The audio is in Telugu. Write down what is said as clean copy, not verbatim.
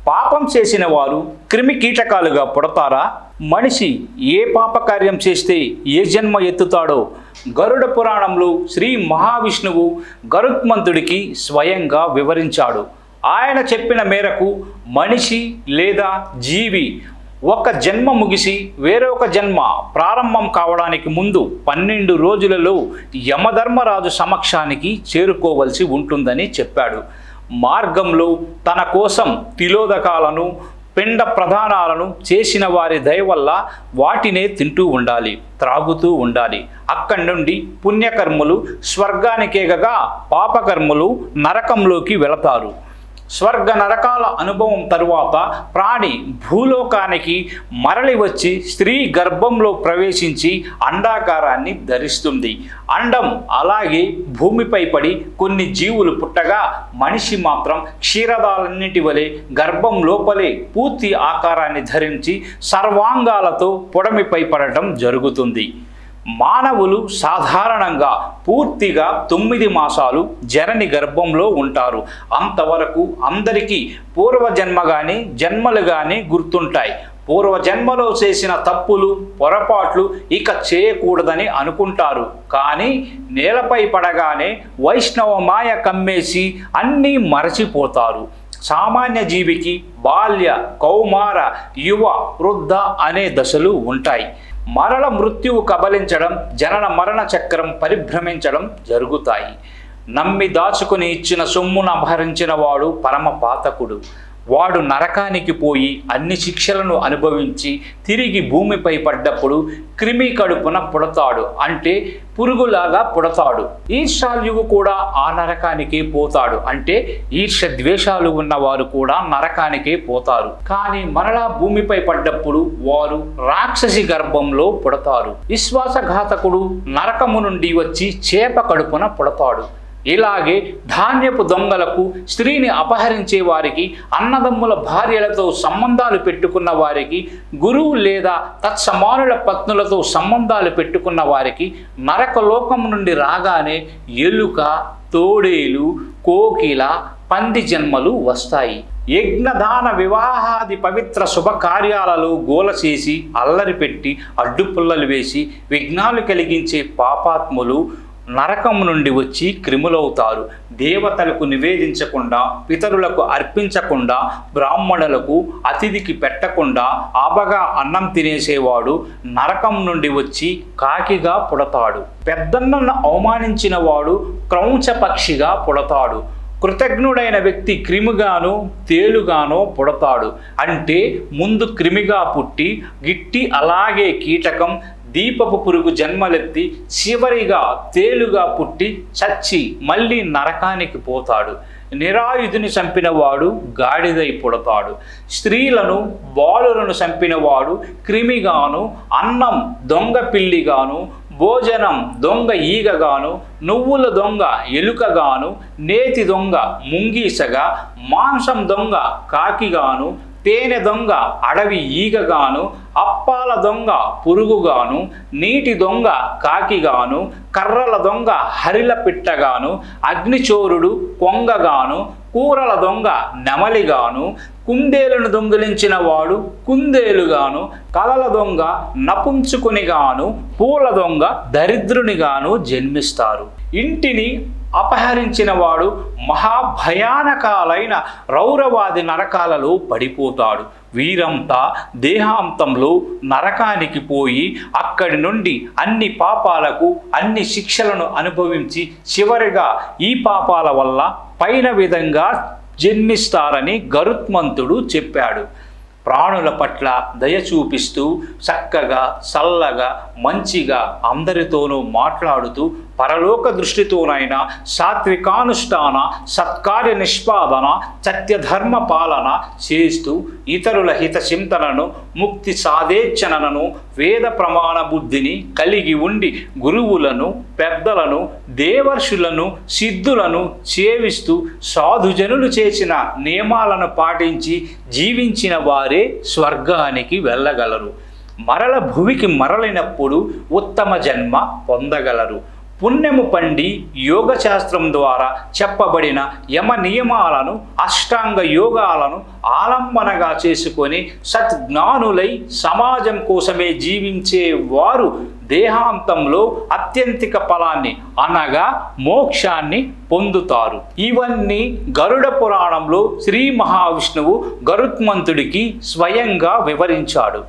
పాపం చేసిన వారు క్రిమి కీటకాలుగా పుడతారా? మనిషి ఏ పాపకార్యం చేస్తే ఏ జన్మ ఎత్తుతాడో గరుడ పురాణంలో శ్రీ మహావిష్ణువు గరుత్మంతుడికి స్వయంగా వివరించాడు. ఆయన చెప్పిన మేరకు మనిషి లేదా జీవి ఒక జన్మ ముగిసి వేరొక జన్మ ప్రారంభం కావడానికి ముందు 12 రోజులలో యమధర్మరాజు సమక్షానికి చేరుకోవలసి ఉంటుందని చెప్పాడు. మార్గంలో తన కోసం తిలోదకాలను పిండ ప్రదానాలను చేసిన వారి దయ వల్ల వాటినే తింటూ ఉండాలి, త్రాగుతూ ఉండాలి. అక్కడి నుండి పుణ్యకర్మలు స్వర్గానికేగగా పాపకర్మలు నరకంలోకి వెళతారు. స్వర్గ నరకాల అనుభవం తరువాత ప్రాణి భూలోకానికి మరలి వచ్చి స్త్రీ గర్భంలో ప్రవేశించి అండాకారాన్ని ధరిస్తుంది. అండం అలాగే భూమిపై పడి కొన్ని జీవులు పుట్టగా మనిషి మాత్రం క్షీరదాలన్నిటి వలె గర్భం లోపలే పూర్తి ఆకారాన్ని ధరించి సర్వాంగాలతో పొడమిపై పడటం జరుగుతుంది. మానవులు సాధారణంగా పూర్తిగా 9 మాసాలు జనని గర్భంలో ఉంటారు. అంతవరకు అందరికీ పూర్వజన్మ కానీ జన్మలు కానీ గుర్తుంటాయి. పూర్వజన్మలో చేసిన తప్పులు పొరపాట్లు ఇక చేయకూడదని అనుకుంటారు. కానీ నేలపై పడగానే వైష్ణవ మాయ కమ్మేసి అన్నీ మరచిపోతారు. సామాన్య జీవికి బాల్య, కౌమార, యువ, వృద్ధ అనే దశలు ఉంటాయి. మరణ మృత్యువు కబలించడం, జనన మరణ చక్రం పరిభ్రమించడం జరుగుతాయి. నమ్మి దాచుకుని ఇచ్చిన సొమ్మును అపహరించిన వాడు పరమ పాతకుడు. వాడు నరకానికి పోయి అన్ని శిక్షలను అనుభవించి తిరిగి భూమిపై పడ్డప్పుడు క్రిమి కడుపున పుడతాడు, అంటే పురుగులాగా పుడతాడు. ఈర్ష్యాలుగు కూడా ఆ నరకానికే పోతాడు, అంటే ఈర్ష్య ద్వేషాలు ఉన్నవారు కూడా నరకానికే పోతారు. కానీ మరలా భూమిపై పడ్డప్పుడు వారు రాక్షసి గర్భంలో పుడతారు. విశ్వాసఘాతకుడు నరకము నుండి వచ్చి చేప కడుపున పుడతాడు. ఇలాగే ధాన్యపు దొంగలకు, స్త్రీని అపహరించే వారికి, అన్నదమ్ముల భార్యలతో సంబంధాలు పెట్టుకున్న వారికి, గురువు లేదా తత్సమానుల పత్నులతో సంబంధాలు పెట్టుకున్న వారికి నరకలోకం నుండి రాగానే ఎలుక, తోడేలు, కోకిల, పంది జన్మలు వస్తాయి. యజ్ఞదాన వివాహాది పవిత్ర శుభకార్యాలలో గోల చేసి అల్లరి పెట్టి అడ్డుపుల్లలు వేసి విఘ్నాలు కలిగించే పాపాత్ములు నరకం నుండి వచ్చి క్రిములవుతారు. దేవతలకు నివేదించకుండా, పితరులకు అర్పించకుండా, బ్రాహ్మణులకు అతిథికి పెట్టకుండా ఆబగా అన్నం తినేసేవాడు నరకం నుండి వచ్చి కాకిగా పుడతాడు. పెద్దన్నను అవమానించిన వాడు క్రౌంచ పక్షిగా పుడతాడు. కృతజ్ఞుడైన వ్యక్తి క్రిమిగానో తేలుగానో పుడతాడు. అంటే ముందు క్రిమిగా పుట్టి గిట్టి అలాగే కీటకం, దీపపు పురుగు జన్మలెత్తి చివరిగా తేలుగా పుట్టి చచ్చి మళ్ళీ నరకానికి పోతాడు. నిరాయుధుని చంపినవాడు గాడిదై పుడతాడు. స్త్రీలను, బాలులను చంపినవాడు క్రిమిగాను, అన్నం దొంగ పిల్లిగాను, భోజనం దొంగ ఈగగాను, నువ్వుల దొంగ ఎలుకగాను, నేతి దొంగ ముంగీసగా, మాంసం దొంగ కాకిగాను, తేనె దొంగ అడవి ఈగగాను, అప్పాల దొంగ పురుగుగాను, నీటి దొంగ కాకిగాను, కర్రల దొంగ హరిల పిట్టగాను, అగ్నిచోరుడు కొంగగాను, కూరల దొంగ నెమలిగాను, కుందేలును దొంగిలించిన వాడు కుందేలుగాను, కలల దొంగ నపుంచుకునిగాను, పూల దొంగ దరిద్రునిగాను జన్మిస్తారు. ఇంటిని అపహరించిన వాడు మహాభయానకాలైన రౌరవాది నరకాలలో పడిపోతాడు. వీరంతా దేహాంతంలో నరకానికి పోయి అక్కడి నుండి అన్ని పాపాలకు అన్ని శిక్షలను అనుభవించి చివరిగా ఈ పాపాల వల్ల పైన విధంగా జన్మిస్తారని గరుత్మంతుడు చెప్పాడు. ప్రాణుల పట్ల దయ చూపిస్తూ చక్కగా, చల్లగా, మంచిగా అందరితోనూ మాట్లాడుతూ పరలోక దృష్టితోనైనా సాత్వికానుష్ఠాన, సత్కార్య నిష్పాదన, సత్యధర్మ పాలన చేస్తూ ఇతరుల హిత చింతనను, ముక్తి సాధేచ్ఛనను, వేద ప్రమాణ బుద్ధిని కలిగి ఉండి గురువులను, పెద్దలను, దేవర్షులను, సిద్ధులను సేవిస్తూ సాధుజనులు చేసిన నియమాలను పాటించి జీవించిన వారే స్వర్గానికి వెళ్ళగలరు. మరల భువికి మరలినప్పుడు ఉత్తమ జన్మ పొందగలరు. పుణ్యము పండి యోగశాస్త్రం ద్వారా చెప్పబడిన యమ నియమాలను అష్టాంగ యోగాలను ఆలంబనగా చేసుకొని సద్జ్ఞానులై సమాజం కోసమే జీవించే వారు దేహాంతంలో అత్యంతిక ఫలాన్ని అనగా మోక్షాన్ని పొందుతారు. ఇవన్నీ గరుడ పురాణంలో శ్రీ మహావిష్ణువు గరుత్మంతుడికి స్వయంగా వివరించాడు.